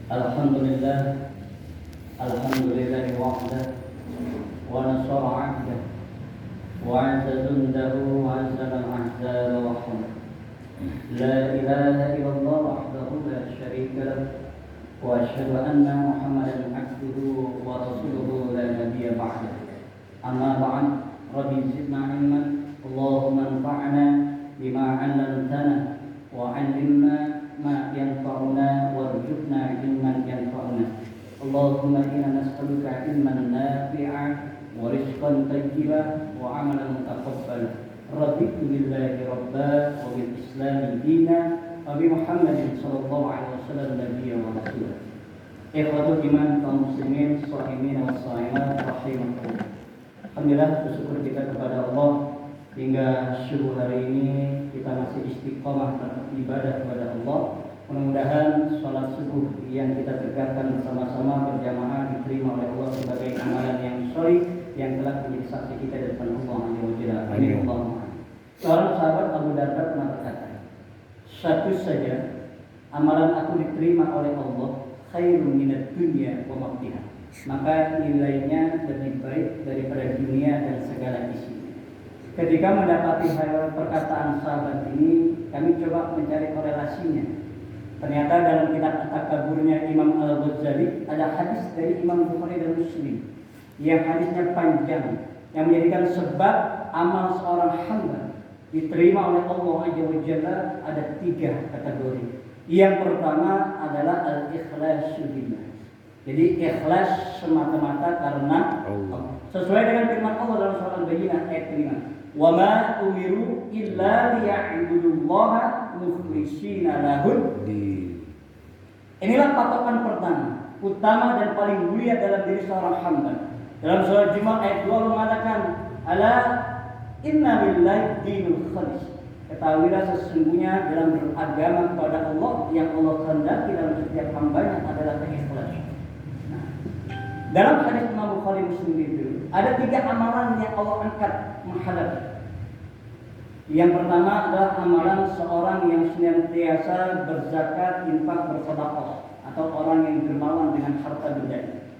Alhamdulillah, alhamdulillah wahdah wa nasara 'abdah wa 'azza jundahu wa 'azzala al-ahzaba wahdah. La ilaha illallah wahdahu la syarika lah wa asyhadu anna Muhammadan 'abduhu wa rasuluhu la nabiyya ba'dah. Amma ba'd, rabbi zidna 'ilman, Allahumma anfa'na bima 'allamtana wa 'allimna ma yanfa'una warzuqna ilman yanfa'una. Allahumma inna nas'aluka ilman nafi'an wa rizqan thayyiban wa 'amalan mutaqabbalan. Raditu billahi rabba wa bil islami dina wa bi Muhammadin sallallahu alaihi wasallam nabiyyan wa rasulah. Ikhwatul iman kaum muslimin shahimin wa shahimat rahimakumullah. Alhamdulillah, bersyukur kita kepada Allah hingga subuh hari ini kita masih istiqomah beribadah kepada Allah. Mudah-mudahan sholat subuh yang kita tegakkan bersama-sama berjamaah diterima oleh Allah sebagai amalan yang sholih yang telah menjadi saksi kita di depan Allah Azza wa Jalla. Amin. Seorang sahabat Abu Darda pernah berkata, satu saja amalan aku diterima oleh Allah khairun minad dunya wa ma fiha. Maka nilainya lebih baik daripada dunia dan segala isinya. Ketika mendapati perkataan sahabat ini, kami coba mencari korelasinya. Ternyata dalam kitab At-Takaburnya Imam Al-Ghazali ada hadis dari Imam Bukhari dan Muslim yang hadisnya panjang, yang menjadikan sebab amal seorang hamba diterima oleh Allah Azza wa Jalla ada 3 kategori. Yang pertama adalah al-ikhlasu billah. Jadi ikhlas semata-mata karena Allah. Sesuai dengan firman Allah dalam surah Al-Bayyinah ayat 5. Wa ma umiru illa liya'budullaha mukhlishina lahud-din. Inilah patokan pertama, utama dan paling mulia dalam diri seorang hamba. Dalam surah Jumat ayat 2 mengatakan, ala inna lillahi dinul khalis. Ketahuilah sesungguhnya dalam beragama kepada Allah yang Allah kehendaki dalam setiap hambanya adalah keikhlasan. Dalam hadis Imam Bukhari Muslim itu ada 3 amalan yang Allah angkat menghadap. Yang pertama adalah amalan seorang yang senantiasa berzakat, infak, bersedekah, atau orang yang dermawan dengan harta bendanya.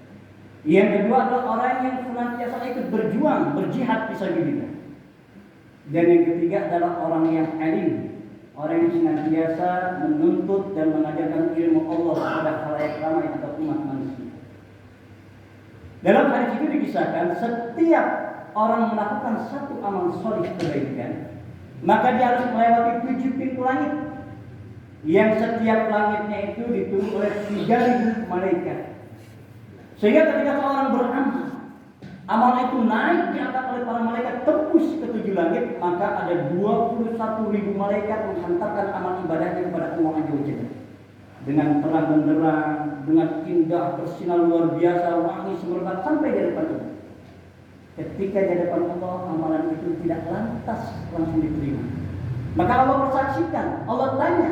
Yang kedua adalah orang yang senantiasa ikut berjuang, berjihad fisabilillah. Dan yang ketiga adalah orang yang alim, orang yang senantiasa menuntut dan mengajarkan ilmu Allah kepada khalayak ramai atau umat manusia. Dalam hadis itu dikisahkan setiap orang melakukan satu amal soleh kebaikan, maka dia harus melewati 7 pintu langit, yang setiap langitnya itu ditunggu oleh 3.000 malaikat. Sehingga ketika seorang beramal, amal itu naik diangkat oleh para malaikat tembus ke 7 langit, maka ada 21.000 malaikat menghantarkan amal ibadahnya kepada Allah Azza wa Jalla. Dengan terang benderang, dengan indah bersinar luar biasa, wangi semerbak sampai di hadapan Allah. Ketika di hadapan Allah, amalan itu tidak lantas langsung diterima. Maka Allah persaksikan, Allah tanya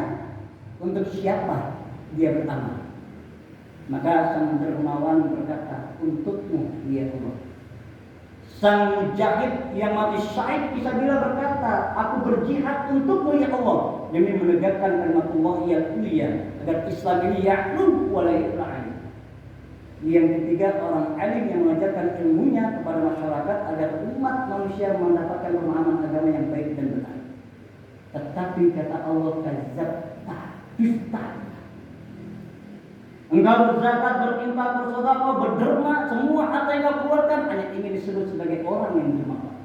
untuk siapa dia beramal. Maka sang dermawan berkata, untukmu ya Allah. Sang mujahid yang mati syahid fisabilillah berkata, aku berjihad untukmu ya Allah, demi menegakkan kalimat Allah yang mulia agar Islam ini ya'lum wa la yu'lam. Yang ketiga, orang alim yang mengajarkan ilmunya kepada masyarakat agar umat manusia mendapatkan pemahaman agama yang baik dan benar. Tetapi kata Allah, kadzabta, dusta. Engkau berzakat, berinfak, bersedekah, berderma, semua harta yang kau keluarkan hanya ingin disebut sebagai orang yang dermawan.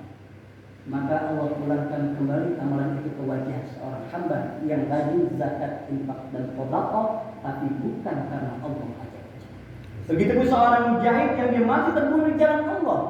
Maka Allah pulangkan kembali amalan itu ke wajah seorang hamba yang rajin zakat, infak dan sedekah, tapi bukan karena Allah saja. Begitu pun seorang mujahid yang dia masih terbunuh di jalan Allah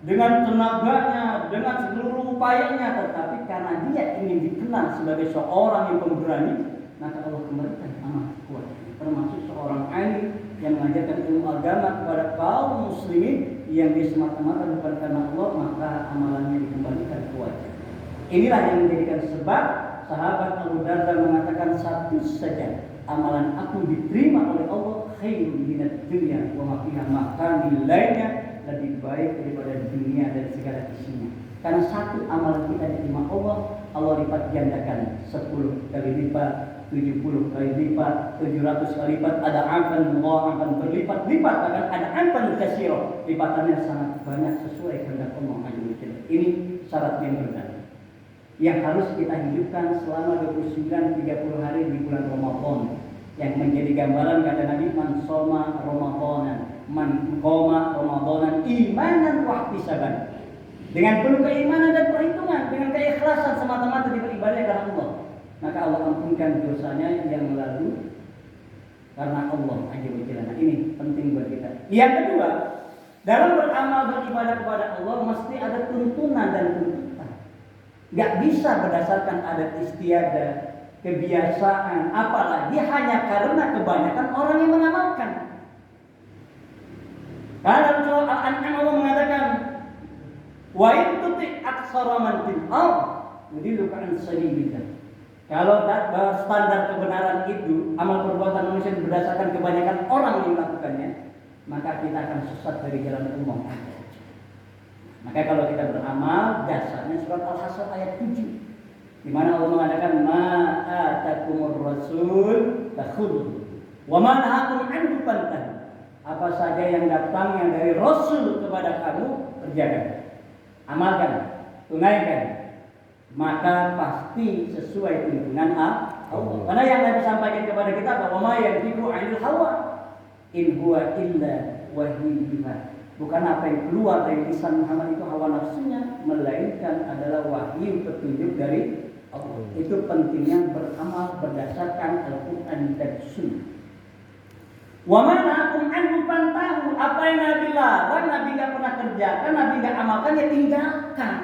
dengan tenaganya, dengan seluruh upayanya, tetapi karena dia ingin dikenal sebagai seorang yang pemberani, maka Allah kembalikan amal kuatnya. Termasuk seorang alim yang mengajarkan ilmu agama kepada kaum muslimin yang dia semata-mata bukan karena Allah, maka amalannya dikembalikan ke wajah. Inilah yang menjadikan sebab sahabat Abu Darda mengatakan, satu saja amalan aku diterima oleh Allah khairun minad dunya wa ma fiha, maka nilainya lebih baik daripada dunia dan segala isinya. Karena satu amalan kita diterima Allah, Allah lipat gandakan 10 kali lipat 70 kali lipat, 700 kali lipat, ada akan mudha'afan berlipat-lipat, bahkan ada akan katsira, lipatannya sangat banyak sesuai kehendak Allah Azza wa Jalla. Ini syarat yang benar yang harus kita hidupkan selama 29-30 hari di bulan Ramadan, yang menjadi gambaran kata Nabi, man shoma Ramadanan, man qoma Ramadanan imanan wa ihtisaban. Dengan penuh keimanan dan perhitungan, dengan keikhlasan semata-mata di beribadah karena Allah, maka Allah ampunkan dosanya yang lalu karena Allah Azza wa Jalla. Nah, ini penting buat kita. Yang kedua, dalam beramal beribadah kepada Allah mesti ada tuntunan dan tuntutan. Gak bisa berdasarkan adat istiadat, kebiasaan, apalagi hanya karena kebanyakan orang yang mengamalkan. Karena dalam surah Al-An'am Allah mengatakan, wa in tuti' aktsara man fil ardh yudilluka an sabilillah. Kalau standar kebenaran itu, amal perbuatan manusia berdasarkan kebanyakan orang yang melakukannya, maka kita akan sesat dari jalan Allah. Maka kalau kita beramal, dasarnya surat Al-Hasr ayat 7, di mana Allah mengatakan, ma atakumur rasul takhudhu wa ma nahakum anhu fantahu. Apa saja yang datang yang dari Rasul kepada kamu, kerjakan, amalkan, tunaikan, maka pasti sesuai tuntunan Allah. Karena yang Nabi sampaikan kepada kita bahwa ma yantiqu 'anil hawa in huwa illa wahyun yuha. Bukan apa yang keluar dari lisan Muhammad itu hawa nafsunya, melainkan adalah wahyu petunjuk dari Allah. Itu pentingnya beramal berdasarkan Al-Quran dan Sunnah. Wa ma nahakum anhu fantahu. Apa yang Nabi larang, Nabi enggak pernah kerjakan, Nabi enggak amalkan, ya tinggalkan.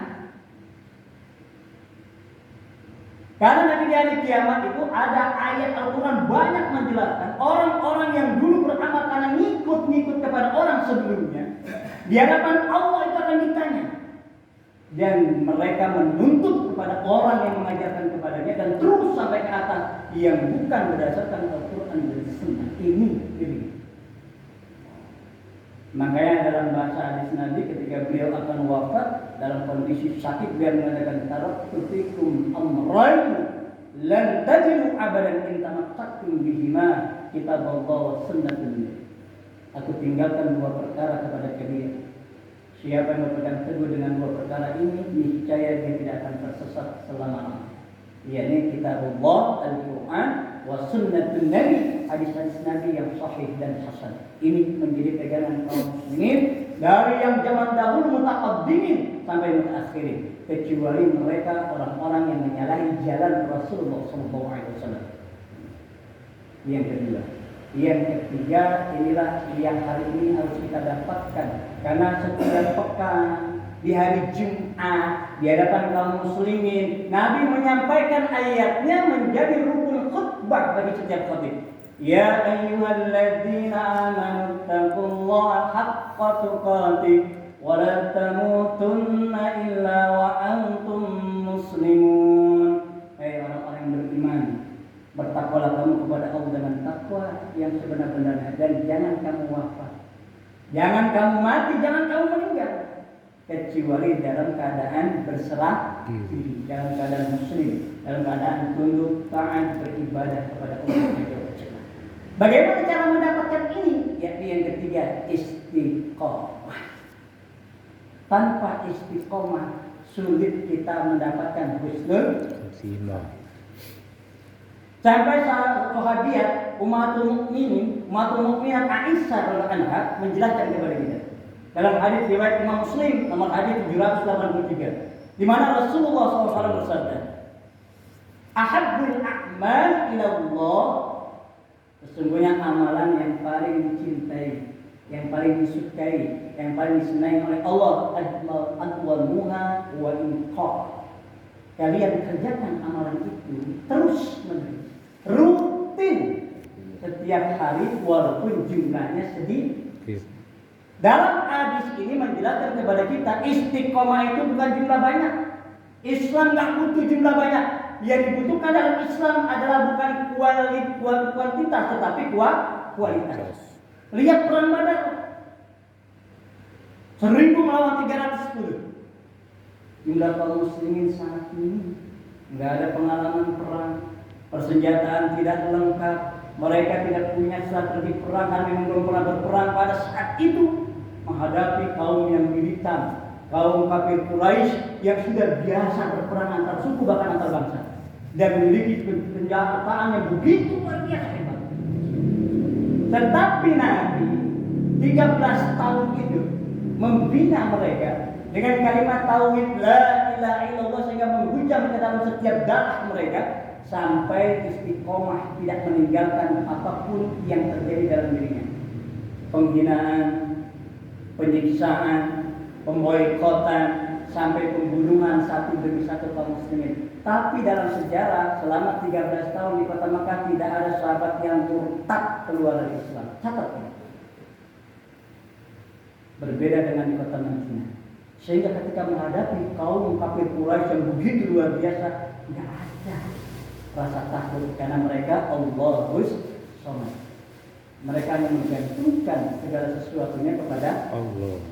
Karena Nabi di hari kiamat itu ada ayat Al-Quran banyak menjelaskan orang-orang yang dulu beramal karena ngikut kepada orang sebelumnya, di hadapan Allah itu akan ditanya. Dan mereka menuntut kepada orang yang mengajarkan kepadanya dan terus sampai ke atas yang bukan berdasarkan Al-Quran dan Sunnah. Ini. Makanya dalam bahasa hadis Nabi ketika beliau akan wafat dalam kondisi sakit, beliau mengatakan, taraktu fikum amrayn lan tajidu abadan in tamassaktum bihima kitaballah wa sunnatun. Aku tinggalkan dua perkara kepada kalian. Siapa yang berpegang teguh dengan dua perkara ini, niscaya dia tidak akan tersesat selama-lamanya. Yakni kitabullah Al-Quran wa sunnatun Nabi, hadis-hadis Nabi yang sahih dan hasan. Ini menjadi pegangan kaum muslimin dari yang zaman dahulu mutaqaddimin sampai mutaakhirin, kecuali mereka orang-orang yang menyalahi jalan Rasulullah SAW. Yang kedua. Yang ketiga, inilah yang hari ini harus kita dapatkan. Karena setiap pekan di hari Jumat di hadapan kaum muslimin, Nabi menyampaikan ayatnya menjadi rukun khutbah bagi setiap khatib. Ya ayyuhalladzina amanu taqullaha haqqa tuqatih wa la tamutunna illa wa antum muslimun. Hai orang-orang yang beriman, bertakwalah kamu kepada Allah dengan takwa yang sebenar-benarnya, dan jangan kamu wafat, jangan kamu mati, jangan kamu meninggal kecuali dalam keadaan berserah diri, dalam keadaan muslim, dalam keadaan tunduk taat beribadah kepada Allah. Bagaimana cara mendapatkan ini? Yakni yang ketiga, istiqomah. Tanpa istiqomah sulit kita mendapatkan husnul khotimah. Sampai sahabat umatul mukminat Aisyah radhiyallahu anha menjelaskan kepada kita dalam hadis riwayat Imam Muslim nomor hadis 783, di mana Rasulullah SAW bersabda, ahabbul a'mal ila Allah, sesungguhnya amalan yang paling dicintai, yang paling disukai, yang paling disenangi oleh Allah, adwamuha wa inqah. Kalian kerjakan amalan itu terus menerus, rutin setiap hari walaupun jumlahnya sedikit. Dalam hadis ini menjelaskan kepada kita istiqomah itu bukan jumlah banyak. Islam nggak butuh jumlah banyak. Yang dibutuhkan dalam Islam adalah bukan kuantitas tetapi kualitas. Lihat perang Badar, 1000 melawan 310. Jumlah kaum muslimin sangat minim, nggak ada pengalaman perang, persenjataan tidak lengkap, mereka tidak punya strategi perang, memang belum pernah berperang pada saat itu menghadapi kaum yang militan, kaum kafir Quraisy yang sudah biasa berperang antar suku bahkan antar bangsa dan memiliki senjataan yang begitu luar biasa hebat. Tetapi Nabi 13 tahun itu membina mereka dengan kalimat tauhid la ilaha illallah sehingga menghujam ke dalam setiap darah mereka sampai istiqomah tidak meninggalkan apapun yang terjadi dalam dirinya. Penghinaan, penyiksaan, pemboikotan, sampai pembunuhan satu demi satu kaum muslimin. Tapi dalam sejarah selama 13 tahun di kota Makkah tidak ada sahabat yang murtad keluar dari Islam. Catat. Berbeda dengan di kota Madinah. Sehingga ketika menghadapi kaum kafir Quraisy yang begitu luar biasa, tidak ada rasa takut karena mereka Allahus Samad. Mereka menggantungkan segala sesuatunya kepada Allah.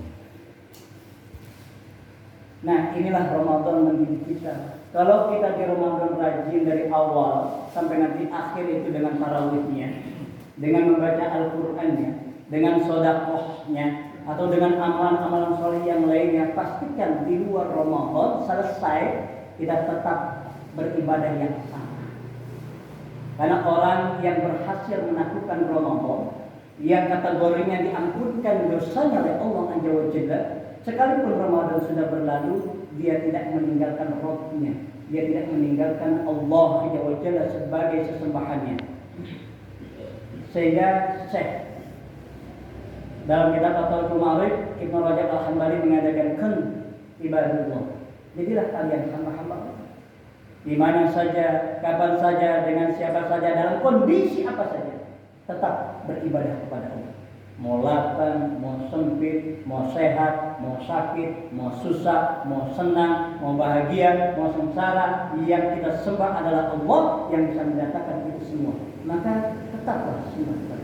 Nah, inilah Ramadan mendidik kita. Kalau kita di Ramadan rajin dari awal sampai nanti akhir itu dengan tarawihnya, dengan membaca Al-Qur'annya, dengan sedekahnya, atau dengan amalan-amalan soleh yang lainnya, pastikan di luar Ramadan selesai kita tetap beribadah yang sama. Karena orang yang berhasil menaklukkan Ramadan, yang kategorinya diampunkan dosanya oleh Allah Azza wa Jalla, sekalipun Ramadan sudah berlalu, dia tidak meninggalkan Rabbnya, dia tidak meninggalkan Allah Azza wa Jalla sebagai sesembahannya. Sehingga Syekh dalam kitab Fathul Ma'arif, Ibnu Rajab Al-Hambali mengatakan kun ibadullah. Jadilah kalian hamba-hamba di mana saja, kapan saja, dengan siapa saja, dalam kondisi apa saja, tetap beribadah kepada Allah. Mau lapang, mau sempit, mau sehat, mau sakit, mau susah, mau senang, mau bahagia, mau sengsara, yang kita sembah adalah Allah yang bisa mendatangkan itu semua. Maka tetaplah sembah.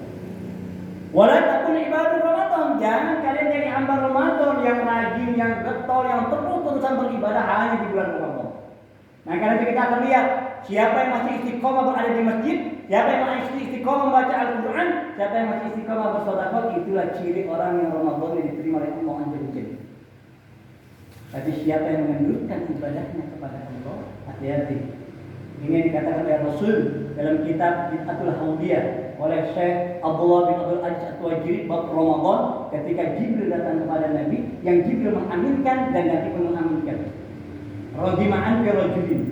Walau takun ibadah Ramadan, jangan kalian jadi hamba Ramadan yang rajin, yang getol, yang terus-terusan beribadah hanya di bulan Ramadan. Nah, karena itu kita akan lihat siapa yang masih istiqomah berada di masjid, siapa yang masih istiqomah membaca Al-Quran, siapa yang masih istiqomah bersedekah, itulah ciri orang yang Ramadan yang diterima oleh Allah Azza wa Jalla. Tapi siapa yang menundukkan ibadahnya kepada Allah, hati-hati. Ini yang dikatakan oleh Rasul dalam kitab Bid'atul Hawdiyah oleh Syekh Abdullah bin Abdul Aziz At-Tuwajiri bab Ramadan, ketika Jibril datang kepada Nabi, yang Jibril mengaminkan dan Nabi pun mengaminkan. Radima'an fi rajulin,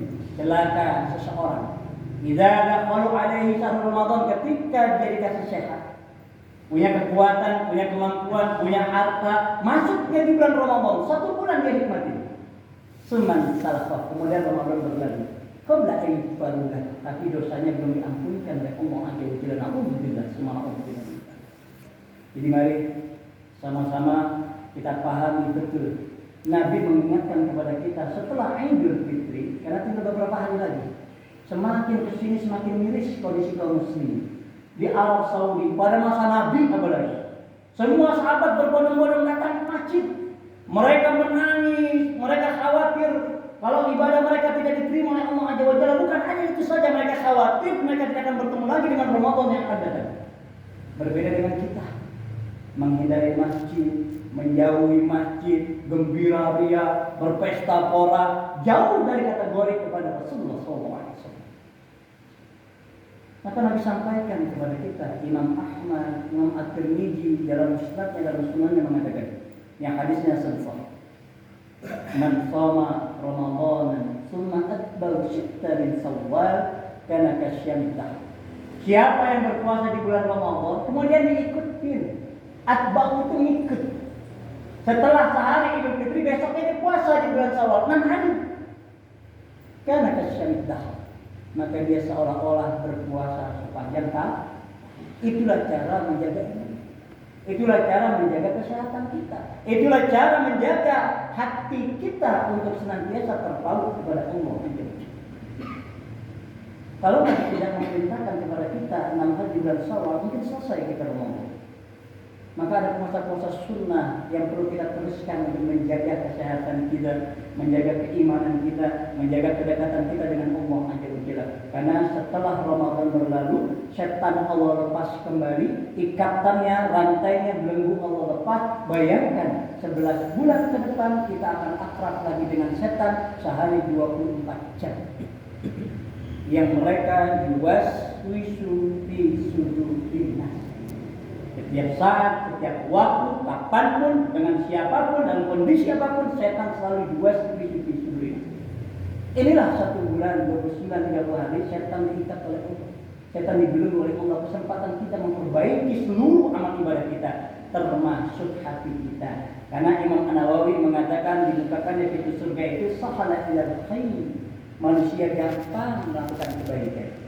celaka seseorang. Idza dakhalu alaihi syahr Ramadan, ketika dia dikasih sehat, punya kekuatan, punya kemampuan, punya harta, masuknya di bulan Ramadan, 1 bulan dia nikmati. Suman salafah, kemudian Ramadan berlalu. Qabla ayyifarulah, tapi dosanya belum diampunkan oleh Allah Azza wa Jalla. Alhamdulillah, subhanallah. Jadi mari sama-sama kita pahami betul. Nabi mengingatkan kepada kita setelah Idul Fitri, karena tinggal beberapa hari lagi, semakin kesini semakin miris kondisi kaum muslimin di Arab Saudi pada masa Nabi apalagi. Semua sahabat berbondong-bondong datang ke masjid. Mereka menangis, mereka khawatir kalau ibadah mereka tidak diterima oleh Allah Azza wa Jalla. Bukan hanya itu saja, mereka khawatir mereka tidak akan bertemu lagi dengan Ramadan yang akan datang. Berbeda dengan kita, menghindari masjid, menjauhi masjid, gembira ria, berpesta pora, jauh dari kategori kepada Rasulullah SAW. Maka Nabi sampaikan kepada kita, Imam Ahmad, Imam At-Tirmidzi dalam musnadnya, dalam sunannya mengatakan, yang hadisnya sahih. Man shoma Ramadan tsumma atba'u sitta min Syawal kana kasyamid. Siapa yang berpuasa di bulan Ramadan kemudian diikutin, atba'u itu ngikut. Setelah sehari Idul Fitri, besoknya dia puasa di bulan Syawal 6 hari. Kana kasyamid, maka dia seolah-olah berpuasa sepanjang tahun. Itulah cara menjaga iman. Itulah cara menjaga kesehatan kita. Itulah cara menjaga hati kita untuk senantiasa terpaut kepada Allah. Kalau Nabi tidak memerintahkan kepada kita 6 hari di bulan Syawal, mungkin selesai kita Ramadan. Maka ada puasa-puasa sunnah yang perlu kita teruskan untuk menjaga kesehatan kita, menjaga keimanan kita, menjaga kedekatan kita dengan Allah Azza wa Jalla. Karena setelah Ramadan berlalu, setan Allah lepas kembali, ikatannya, rantainya, belenggu Allah lepas. Bayangkan 11 bulan ke depan kita akan akrab lagi dengan setan sehari 24 jam. Yang mereka yuwaswisu fi sudurin nas. Setiap saat, setiap waktu, kapanpun, dengan siapapun, dalam kondisi apapun, setan selalu yuwaswisu. Inilah 1 bulan, 29, 30 hari, setan diikat oleh Allah. Setan dibelenggu oleh Allah. Kesempatan kita memperbaiki seluruh amal ibadah kita, termasuk hati kita. Karena Imam An-Nawawi mengatakan dibukakannya pintu surga itu sahala ilal khair. Manusia gampang melakukan kebaikan.